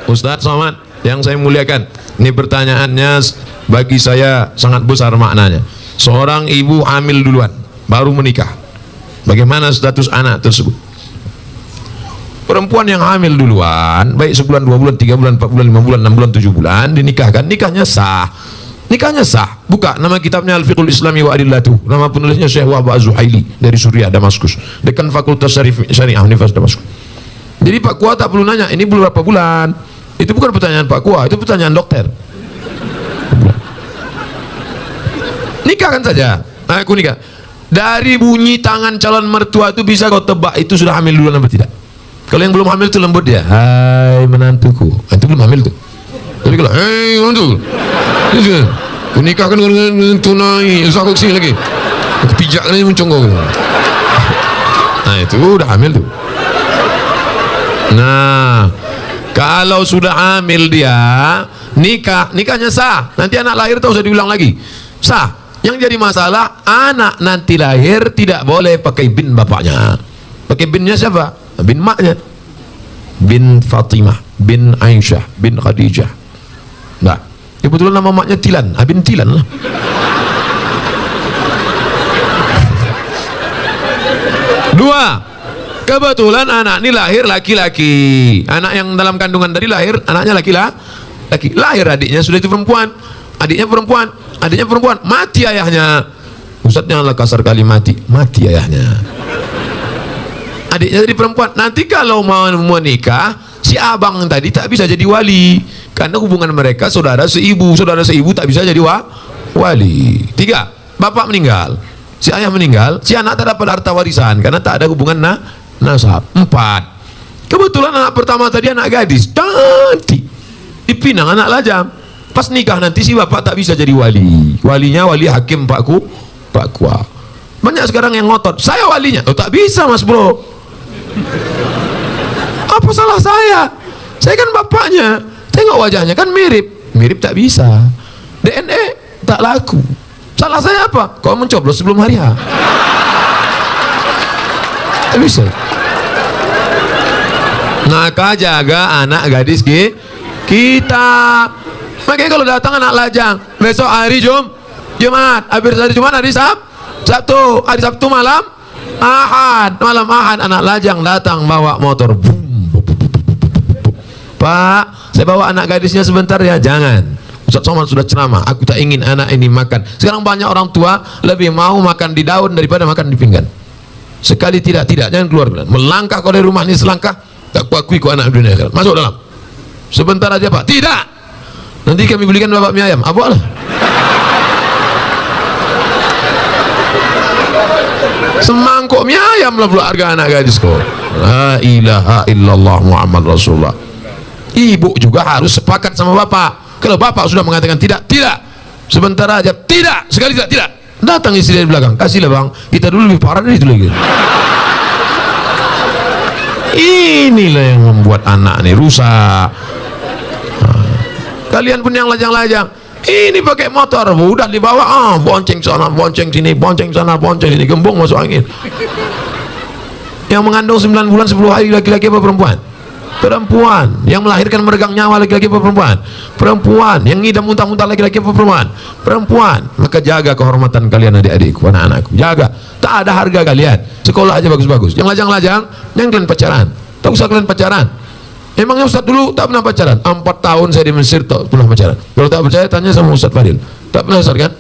Ustadz Somad yang saya muliakan, ini pertanyaannya bagi saya sangat besar maknanya. Seorang ibu hamil duluan, baru menikah, bagaimana status anak tersebut? Perempuan yang hamil duluan, baik sebulan, 2 bulan, 3 bulan, 4 bulan, 5 bulan, 6 bulan, 7 bulan, dinikahkan, nikahnya sah. Nikahnya sah. Buka nama kitabnya Al-Fiqhul Islami wa Adillatuh. Nama penulisnya Syekh Wahbah Az-Zuhaili dari Suriah, Damaskus, dekan Fakultas Syariah Universitas Damaskus. Jadi Pak Kua tak perlu nanya ini berapa bulan. Itu bukan pertanyaan Pak Kua, itu pertanyaan dokter. Nikahkan saja. Aku nikah. Dari bunyi tangan calon mertua itu bisa kau tebak itu sudah hamil duluan atau tidak. Kalau yang belum hamil itu lembut dia. Hai menantuku. Itu belum hamil tuh. Tapi kalau hei menantu, aku nikahkan dengan tunai. Aku kesini lagi. Aku pijak ini mencongkok. Nah itu udah hamil tuh. Nah, kalau sudah hamil dia, nikahnya sah. Nanti anak lahir tak usah diulang lagi. Sah. Yang jadi masalah, anak nanti lahir tidak boleh pakai bin bapaknya. Pakai binnya siapa? Bin maknya. Bin Fatimah, bin Aisyah, bin Khadijah. Nah, kebetulan nama maknya Tilan, bin Tilan lah. Dua, kebetulan anak ini lahir laki-laki. Anak yang dalam kandungan tadi lahir, anaknya laki-laki. Lahir adiknya sudah itu perempuan. Adiknya perempuan. Mati ayahnya. Ustadz janganlah kasar kali mati ayahnya. Adiknya jadi perempuan. Nanti kalau mau menikah, si abang tadi tak bisa jadi wali. Karena hubungan mereka saudara seibu tak bisa jadi wali. Tiga, bapak meninggal. Si ayah meninggal, si anak tak dapat harta warisan karena tak ada hubungan nasab. Empat, kebetulan anak pertama tadi anak gadis, cantik, dipinang anak lajang. Pas nikah nanti si bapak tak bisa jadi wali. Walinya wali hakim Pak Kua. Banyak sekarang yang ngotot, saya walinya. Oh tak bisa mas bro. Apa salah saya? Saya kan bapaknya. Tengok wajahnya kan mirip tak bisa. DNA tak laku. Salah saya apa? Kau mencoblos sebelum hari H. Tak bisa. Maka jaga anak gadis kita. Makanya kalau datang anak lajang, besok hari Jumat, habis hari Jumat, hari Sabtu, hari Sabtu malam Ahad anak lajang datang bawa motor. Pak, saya bawa anak gadisnya sebentar ya. Jangan. Ustadz Somad sudah ceramah, aku tak ingin anak ini makan. Sekarang banyak orang tua lebih mau makan di daun daripada makan di pinggan. Sekali tidak, jangan keluar. Melangkah kau dari rumah ini selangkah, tak kuakui kau anak dunia. Masuk dalam. Sebentar aja Pak. Tidak. Nanti kami belikan bapak mie ayam. Apa lah? Semangkuk mie ayam lah pula harga anak gadis kau. La ilaha illallah Muhammad Rasulullah. Ibu juga harus sepakat sama bapak. Kalau bapak sudah mengatakan tidak, sebentar aja, tidak, sekali tidak, datang istri dari belakang, kasihlah bang, kita dulu lebih parah dari itu lagi. Inilah yang membuat anak ini rusak. Kalian pun yang lajang-lajang, ini pakai motor, udah dibawa, bonceng sana, bonceng sini, bonceng sana, bonceng sini, gembong masuk angin. Yang mengandung 9 bulan 10 hari laki-laki apa perempuan? Perempuan. Yang melahirkan meregang nyawa laki-laki apa perempuan? Perempuan. Yang ngidam muntah-muntah laki-laki apa perempuan? Perempuan. Maka jaga kehormatan kalian adik-adikku, anak-anakku. Jaga. Tak ada harga kalian. Sekolah aja bagus-bagus. Yang lajang-lajang, jangan kalian pacaran. Tak usah kalian pacaran. Emangnya Ustadz dulu tak pernah pacaran? 4 tahun saya di Mesir tak pernah pacaran. Kalau tak percaya tanya sama Ustadz Fadil. Tak pernah Ustadz kan?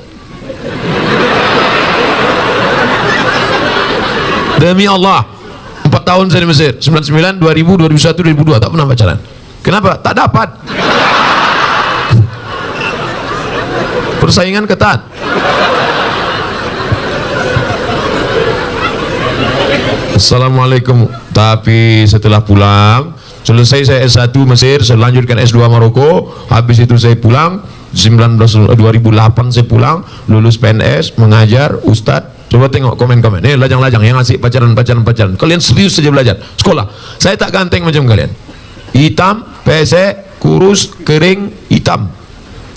Demi Allah, 4 tahun saya di Mesir, 99, 2000, 2001, 2002 tak pernah pacaran. Kenapa? Tak dapat. Persaingan ketat. Assalamualaikum. Tapi setelah pulang, selesai saya S1 Mesir, saya lanjutkan S2 Maroko, habis itu saya pulang 2008 saya pulang, lulus PNS, mengajar, ustadz. Coba tengok komen-komen, lajang-lajang yang ngasih pacaran. Kalian serius saja belajar sekolah. Saya tak ganteng macam kalian, hitam, pesek, kurus, kering, hitam.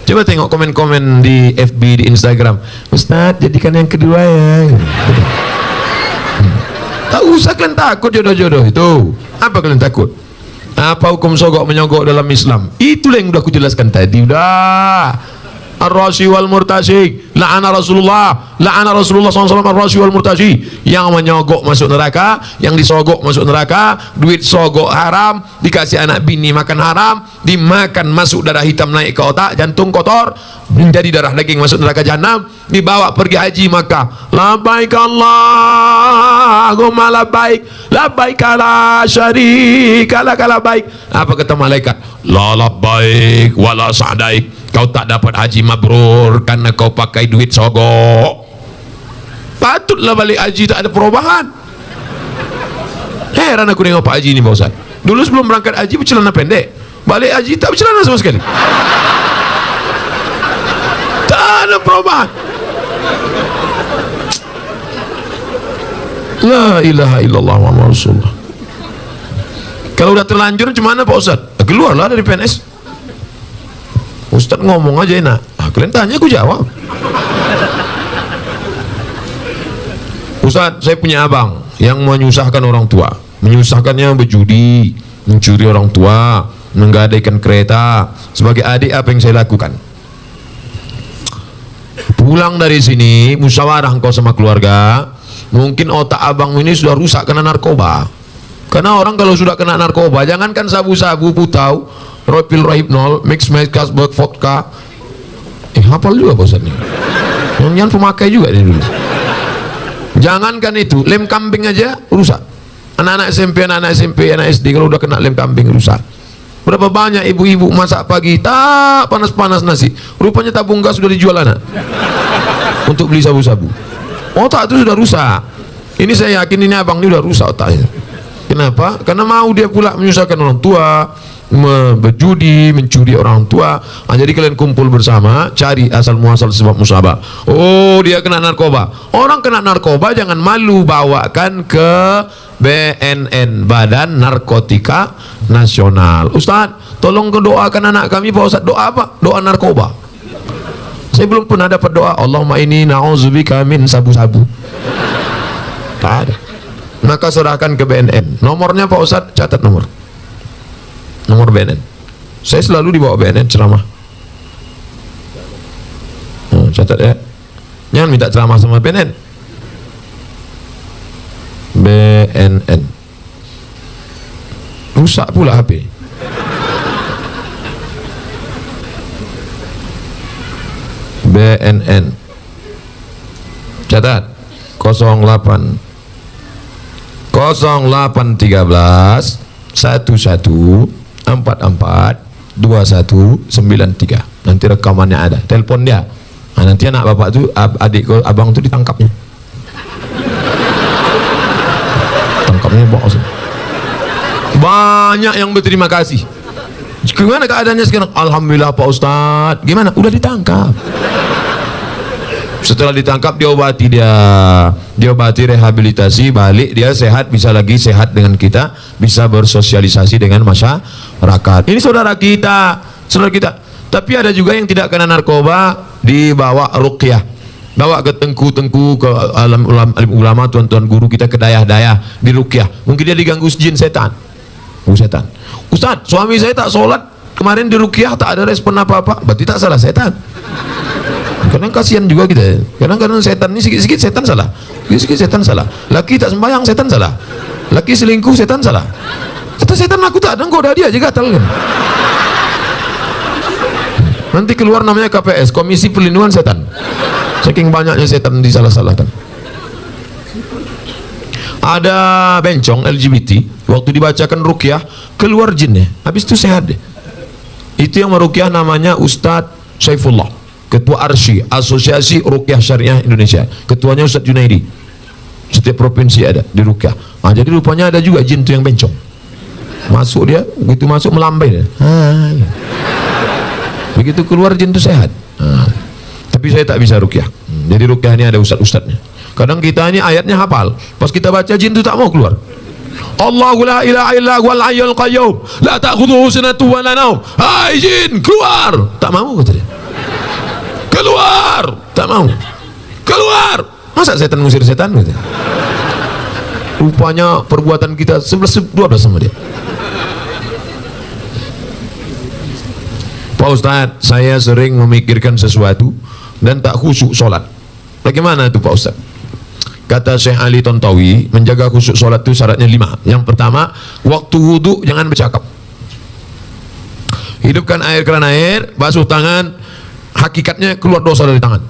Coba tengok komen-komen di FB, di Instagram, Ustadz jadikan yang kedua ya. Tak usah kalian takut jodoh-jodoh itu. Apa kalian takut? Apa hukum sogok menyogok dalam Islam? Itulah yang udah aku jelaskan tadi. Udah. Ar-rashi wal murtashi, la'ana Rasulullah SAW ar-rashi wal murtashi, yang menyogok masuk neraka, yang disogok masuk neraka. Duit sogok haram, dikasih anak bini makan haram, dimakan masuk darah hitam naik ke otak, jantung kotor menjadi darah daging masuk neraka jahanam, dibawa pergi haji Makkah. Labbaik Allahumma labbaik, labbaik la syarika lak labbaik. Apa kata malaikat? La labbaik wala sa'daik. Kau tak dapat haji mabrur karena kau pakai duit sogok. Patutlah balik haji tak ada perubahan. Heran aku tengok Pak Haji ini Pak Ustaz. Dulu sebelum berangkat haji bercelana pendek, balik haji tak bercelana sama sekali. Tak ada perubahan. La ilaha illallah Muhammad Rasulullah. Kalau udah terlanjur gimana Pak Ustaz? Keluarlah dari PNS. Ustaz ngomong aja enak. Kalian tanya aku jawab. Ustaz, saya punya abang yang menyusahkan orang tua. Menyusahkannya berjudi, mencuri orang tua, menggadaikan kereta. Sebagai adik apa yang saya lakukan? Pulang dari sini, musyawarah engkau sama keluarga. Mungkin otak abang ini sudah rusak karena narkoba. Karena orang kalau sudah kena narkoba, jangankan sabu-sabu, putau, Ropil Rohypnol, mix kasbek, vodka, hafal juga bosannya. Yang pemakai juga dia dulu. Jangankan itu, lem kambing aja rusak. Anak-anak SMP, anak SD kalau udah kena lem kambing rusak. Berapa banyak ibu-ibu masak pagi tak panas-panas nasi, rupanya tabung gas sudah dijual anak untuk beli sabu-sabu. Otak itu sudah rusak. Ini saya yakin ini abang ini sudah rusak otaknya. Kenapa? Karena mau dia pula menyusahkan orang tua, berjudi, mencuri orang tua. Jadi kalian kumpul bersama, cari asal muasal sebab musabah. Oh, dia kena narkoba. Orang kena narkoba jangan malu, bawakan ke BNN, Badan Narkotika Nasional. Ustaz, tolong doakan anak kami Pak Ustaz. Doa apa? Doa narkoba. Saya belum pernah dapat doa Allahumma inni na'udzubika min sabu-sabu. Tak ada. Maka serahkan ke BNN. Nomornya Pak Ustaz, catat nomor BNN. Saya selalu dibawa BNN ceramah. Catat ya. Jangan minta ceramah sama BNN. BNN. Rusak pula HP. BNN. Catat 08 0813 11 44 2193. Nanti rekamannya ada, telepon dia. Nah, nanti anak bapak tuh, adik abang tuh ditangkapnya. Tangkapnya bos. Banyak yang berterima kasih. Gimana keadaannya sekarang? Alhamdulillah Pak Ustadz. Gimana? Udah ditangkap. Setelah ditangkap diobati, diobati, rehabilitasi, balik dia sehat, bisa lagi sehat dengan kita, bisa bersosialisasi dengan masyarakat. Ini saudara kita. Tapi ada juga yang tidak kena narkoba, dibawa ruqyah, bawa ke tengku-tengku, ke alim ulama, tuan-tuan guru kita, ke dayah-dayah, di ruqyah. Mungkin dia diganggu jin setan. Setan. Ustaz, suami saya tak sholat kemarin di ruqyah, tak ada respon apa-apa. Berarti tak salah setan. Kadang kasihan juga kita. Kadang-kadang setan ini sikit-sikit setan salah. Sikit-sikit setan salah. Laki tak sembahyang setan salah. Laki selingkuh setan salah. Kata setan aku tak ada, kau dah dia aja gatal kan. Nanti keluar namanya KPS, Komisi Perlindungan Setan. Saking banyaknya setan disalah-salahkan. Ada bencong LGBT, waktu dibacakan ruqyah keluar jinnya, habis itu sehat deh. Itu yang meruqyah namanya Ustadz Saifullah, Ketua Arsy, Asosiasi Ruqyah Syariah Indonesia. Ketuanya Ustadz Junaidi. Setiap provinsi ada di ruqyah. Nah, jadi rupanya ada juga jin itu yang bencong. Masuk dia, begitu masuk melambai dia. Begitu keluar jin itu sehat. Tapi saya tak bisa ruqyah. Jadi ruqyah ini ada ustadz-ustadznya. Kadang kita ini ayatnya hafal, pas kita baca jin itu tak mau keluar. Allahu la ilaha illa huwal hayyul qayyum, la ta'khudhuhu sinatun wa la naum. Hai jin, keluar. Tak mau kata dia. Keluar, tak mau. Keluar. Masa setan ngusir setan gitu. Rupanya perbuatan kita 11-12 sama dia. Pak Ustadz, saya sering memikirkan sesuatu dan tak khusyuk sholat. Bagaimana itu Pak Ustadz? Kata Syekh Ali Tontowi, menjaga khusyuk sholat itu syaratnya 5. Yang pertama, waktu wudhu jangan bercakap. Hidupkan air keran air, basuh tangan, hakikatnya keluar dosa dari tangan.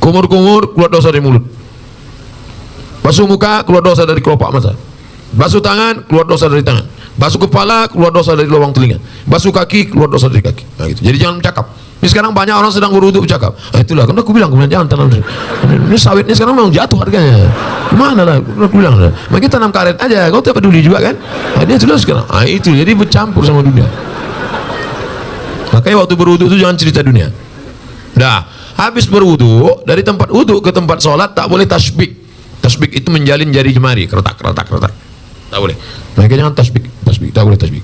Kumur-kumur, keluar dosa dari mulut. Basuh muka, keluar dosa dari kelopak mata. Basuh tangan, keluar dosa dari tangan. Basuh kepala, keluar dosa dari lubang telinga. Basuh kaki, keluar dosa dari kaki. Nah, gitu. Jadi jangan bercakap. Ini sekarang banyak orang sedang berwudu bercakap. Itulah, karena aku bilang jangan tanam. Ini sawit ini sekarang memang jatuh harganya. Gimana lah? Aku bilang lah. Maka tanam karet aja. Kau tak peduli juga kan? Nah, dia sudah sekarang. Itu jadi bercampur sama dunia. Makanya waktu berwudu itu jangan cerita dunia. Dah, habis berwudu dari tempat wudu ke tempat sholat tak boleh tasbih. Tasbih itu menjalin jari jemari, keretak. Tak boleh. Mereka jangan tasbih, tak boleh tasbih.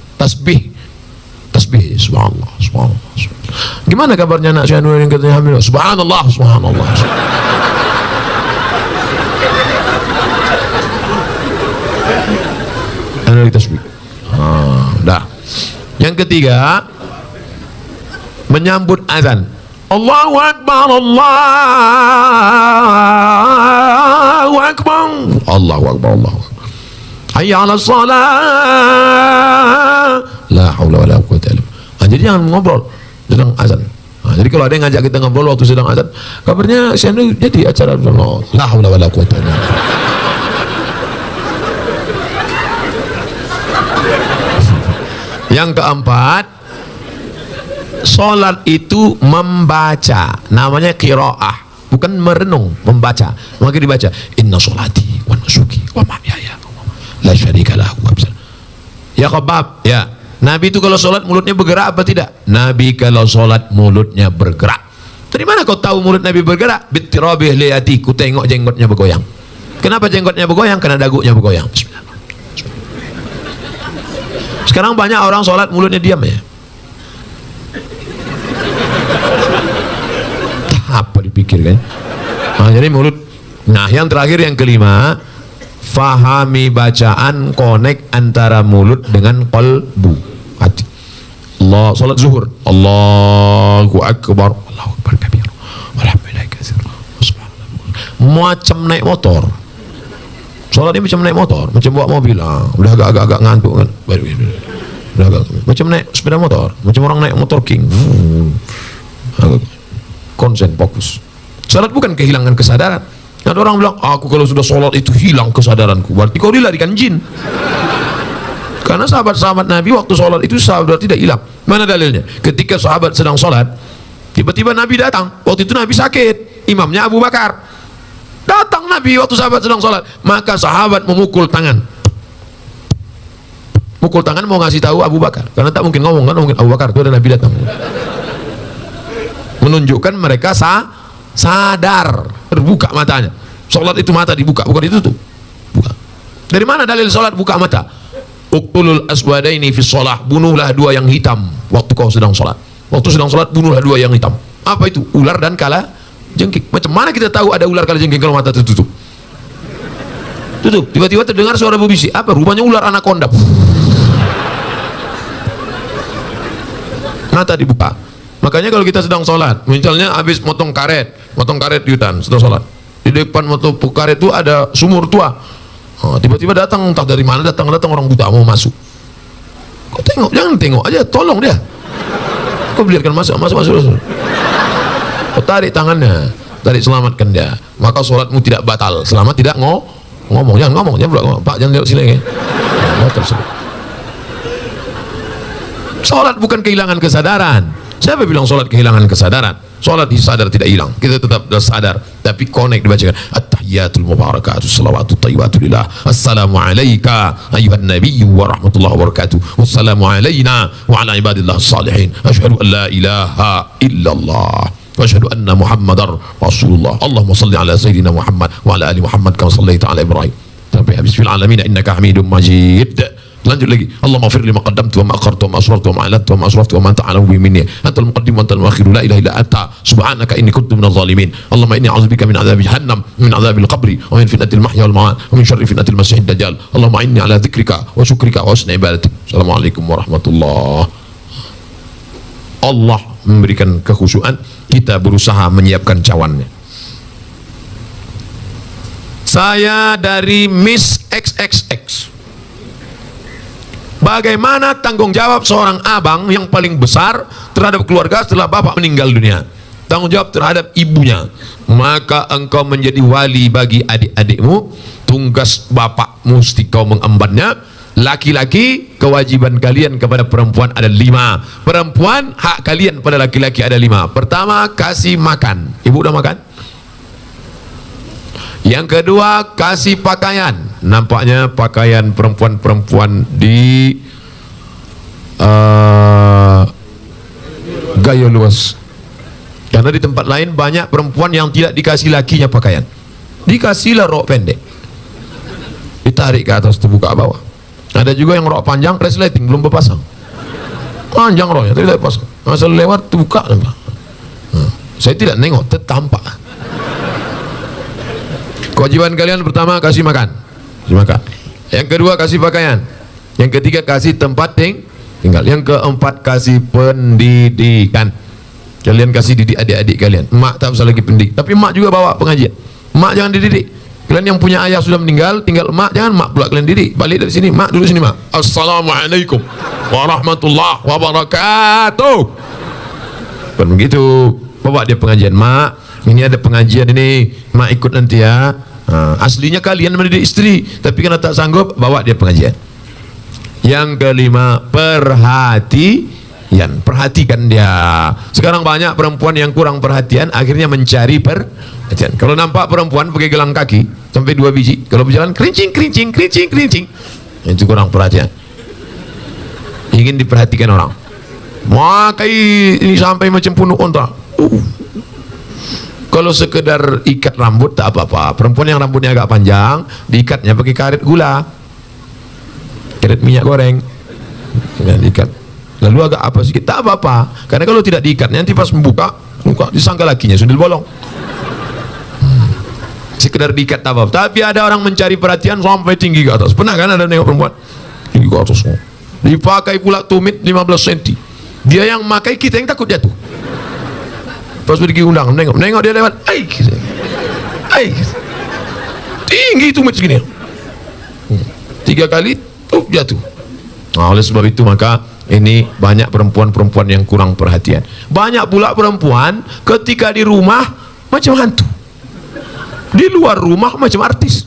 Tasbih, subhanallah. Gimana kabarnya anak saya yang katanya hamil? Subhanallah. Ada tasbih. Dah. Yang ketiga, menyambut azan. Allahu Akbar, Allahu Akbar, Allahu Akbar, Allahu Akbar. Hayya 'ala shalah. La haula wala quwwata illa billah. Jadi jangan ngobrol sedang azan. Jadi kalau ada yang ngajak kita ngobrol waktu sedang azan, kabarnya saya jadi acara la haula wala quwwata illa billah. Yang keempat, sholat itu membaca, namanya qiraah, bukan merenung, membaca. Maka dibaca inna sholati wa nusuki wa mahyaya la syarika lahu. Ya khabab, ya. Nabi itu kalau sholat mulutnya bergerak apa tidak? Nabi kalau sholat mulutnya bergerak. Dari mana kau tahu mulut Nabi bergerak? Bittirabih liyati, ku tengok jenggotnya bergoyang. Kenapa jenggotnya bergoyang? Karena dagunya bergoyang. Bismillah. Sekarang banyak orang sholat mulutnya diam ya. Apa dipikirkan? Jadi mulut. Nah, yang terakhir yang kelima, fahami bacaan, connect antara mulut dengan qalbu, hati. Allah, salat zuhur, Allahu Akbar, Allahu Akbar kabir, walhamdulillah katsir, macam naik motor. Salat ini macam naik motor, macam bawa mobil. Udah agak-agak ngantuk kan, udah agak, macam naik sepeda motor, macam orang naik motor king. Konsen, fokus. Salat bukan kehilangan kesadaran. Ada orang bilang, aku kalau sudah sholat itu hilang kesadaranku. Berarti kau dilarikan jin. Karena sahabat-sahabat Nabi waktu sholat itu sahabat tidak hilang. Mana dalilnya? Ketika sahabat sedang sholat, tiba-tiba Nabi datang. Waktu itu Nabi sakit, imamnya Abu Bakar. Datang Nabi waktu sahabat sedang sholat, maka sahabat memukul tangan. Mukul tangan mau ngasih tahu Abu Bakar, karena tak mungkin ngomong kan, mungkin Abu Bakar itu ada Nabi datang. Menunjukkan mereka sadar, terbuka matanya. Sholat itu mata dibuka, bukan ditutup. Buka. Dari mana dalil sholat buka mata? Uqtulul aswadaini fi sholah, bunuhlah dua yang hitam waktu kau sedang sholat. Waktu sedang sholat bunuhlah dua yang hitam. Apa itu? Ular dan kala jengking. Macam mana kita tahu ada ular kala jengking kalau mata tertutup? Tutup. Tiba-tiba terdengar suara berbisik. Apa? Rupanya ular anaconda. Mata dibuka. Makanya kalau kita sedang sholat, misalnya habis motong karet di hutan, sedang sholat, di depan motong karet itu ada sumur tua. Tiba-tiba datang, entah dari mana datang orang buta mau masuk. Kau tengok, jangan tengok aja, tolong dia. Kau biarkan masuk. Kau tarik tangannya, selamatkan dia. Maka sholatmu tidak batal selama tidak ngomong, jangan ngomong, Pak jangan lewat sini ya. Sholat bukan kehilangan kesadaran. Siapa bilang sholat kehilangan kesadaran? Sholat disadar tidak hilang, kita tetap sadar, tapi connect dibacakan at-tahiyyatul mubarakatuh salawatut thayyibatu lillah, assalamu alayka ayyuhan nabiyyu wa rahmatullahi wa barakatuh, wassalamu alayna wa ala ibadillah salihin, asyhadu an la ilaha illallah wa asyhadu anna muhammadar rasulullah, Allahumma salli ala sayyidina Muhammad wa ala ali Muhammad kama sallaita ala Ibrahim sampai habis fil alamin innaka hamidum majid. Lanjut lagi, Allahumma fir lima qaddamtu wa ma akhartu wa ma asrartu wa ma a'lantu wa ma asraftu wa ma anta a'lamu bi minni antal muqaddim wa antal muakhir la ilaha illa anta subhanaka inni kuntu minadh zalimin. Allahumma inni a'udzubika min adzabi jahannam min adzabil qabri wa min fitnatil mahya wal mamat wa min syarri fitnatil masiihid dajjal. Allahumma inni ala dzikrika wa syukrika wa husni ibadatik. Assalamualaikum warahmatullahi. Allah memberikan kekhusyuan, kita berusaha menyiapkan cawannya. Saya dari Miss XXX. Bagaimana tanggung jawab seorang abang yang paling besar terhadap keluarga setelah bapak meninggal dunia? Tanggung jawab terhadap ibunya. Maka engkau menjadi wali bagi adik-adikmu. Tugas bapak mesti kau mengembannya. Laki-laki, kewajiban kalian kepada perempuan ada 5. Perempuan, hak kalian pada laki-laki ada 5. Pertama, kasih makan. Ibu udah makan? Yang kedua, kasih pakaian. Nampaknya pakaian perempuan-perempuan di gaya luas. Karena di tempat lain banyak perempuan yang tidak dikasih lakinya pakaian. Dikasihlah rok pendek, ditarik ke atas, terbuka bawah. Ada juga yang rok panjang resleting, belum berpasang. Panjang roknya, tapi tidak pasang. Masa lewat, buka. Saya tidak nengok, tertampak. Kewajiban kalian pertama, kasih makan. Kasih makan. Yang kedua, kasih pakaian. Yang ketiga, kasih tempat tinggal. Yang keempat, kasih pendidikan. Kalian kasih didik adik-adik kalian. Mak tak usah lagi pendidik, tapi mak juga bawa pengajian. Mak jangan dididik. Kalian yang punya ayah sudah meninggal, tinggal emak, jangan mak pula kalian didik. Balik dari sini, mak dulu sini mak. Assalamualaikum warahmatullahi wabarakatuh. Bukan begitu. Bawa dia pengajian, mak. Ini ada pengajian ini, mak ikut nanti ya. Aslinya kalian mendidik istri, tapi karena tak sanggup, bawa dia pengajian. Yang kelima, perhatian. Perhatikan dia. Sekarang banyak perempuan yang kurang perhatian, akhirnya mencari perhatian. Kalau nampak perempuan pakai gelang kaki sampai 2 biji, kalau berjalan kerincing, itu kurang perhatian. Ingin diperhatikan orang. Makai ini sampai macam punuk onta. Kalau sekedar ikat rambut tak apa-apa. Perempuan yang rambutnya agak panjang, diikatnya pakai karet gula, karet minyak goreng, diikat. Lalu agak apa sedikit, tak apa-apa. Karena kalau tidak diikat, nanti pas membuka disangka lakinya sundel bolong. Sekedar diikat tak apa-apa. Tapi ada orang mencari perhatian sampai tinggi ke atas. Pernah kan ada nengok perempuan tinggi ke atas, dipakai pula tumit 15 cm. Dia yang makai, kita yang takut jatuh. Pas pergi undang, nengok dia lewat, tinggi tumit segini, 3 kali jatuh. Nah, oleh sebab itu maka ini banyak perempuan-perempuan yang kurang perhatian. Banyak pula perempuan ketika di rumah macam hantu, di luar rumah macam artis.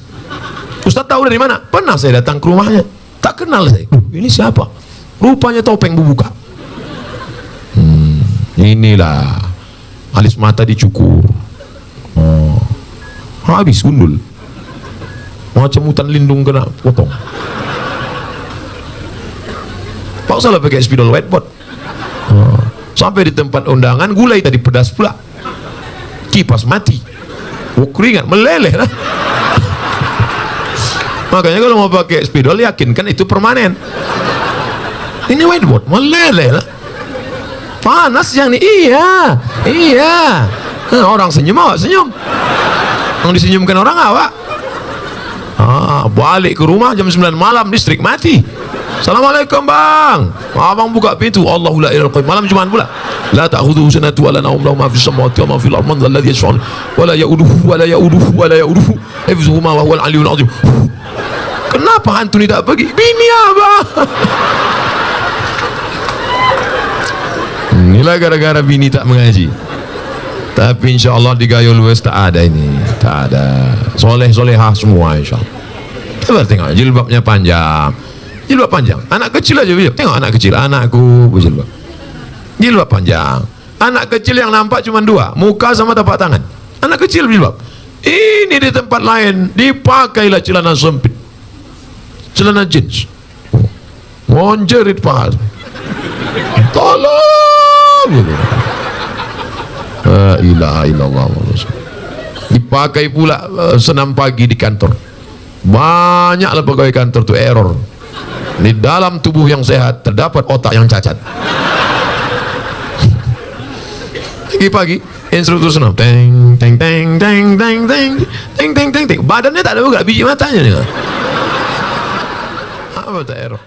Ustaz tahu dari mana? Pernah saya datang ke rumahnya, tak kenal saya. Ini siapa? Rupanya topeng bubuka. Inilah alis mata dicukur, habis gundul, macam hutan lindung kena potong. Pak salah pakai spidol whiteboard. Sampai di tempat undangan gulai tadi pedas pula, kipas mati, keringat meleleh lah. Makanya kalau mau pakai spidol yakinkan itu permanen. Ini whiteboard meleleh lah, panas yang ini. Iya. Orang senyum, awak senyum. Yang disenyumkan orang awak. Balik ke rumah jam 9 malam, listrik mati. Assalamualaikum bang. Abang buka pintu, Allahu la ilaha illallah. Malam Jumat pula. La ta'khudhuhu sinatun wa la nawm, lahu ma fis samawati wa ma fil ardi, man dhal ladzi yashfa'u wa la ya'uduhu wa la ya'uduhu wa la ya'uduhu hifdhuhuma wa huwal 'aliyyul 'azim. Kenapa hantu ni tak pergi? Bini abang. Inilah gara-gara bini tak mengaji. Tapi insyaAllah di Gayo Luwes tak ada ini, tak ada. Soleh-solehah semua insyaAllah. Kita tengok jilbabnya panjang, jilbab panjang. Anak kecil aja tengok, anak kecil, anakku berjilbab, jilbab panjang. Anak kecil yang nampak cuma 2, muka sama tapak tangan. Anak kecil berjilbab. Ini di tempat lain dipakailah celana sempit, celana jeans, monjerit paha. Tolong. La ilaha illallah. Dipakai pula senam pagi di kantor. Banyaklah pegawai kantor tu error. Di dalam tubuh yang sehat terdapat otak yang cacat. Pagi-pagi instruktur senam, teng teng teng teng teng teng teng teng teng teng. Badannya tak ada juga, biji matanya nih. Apa tak error?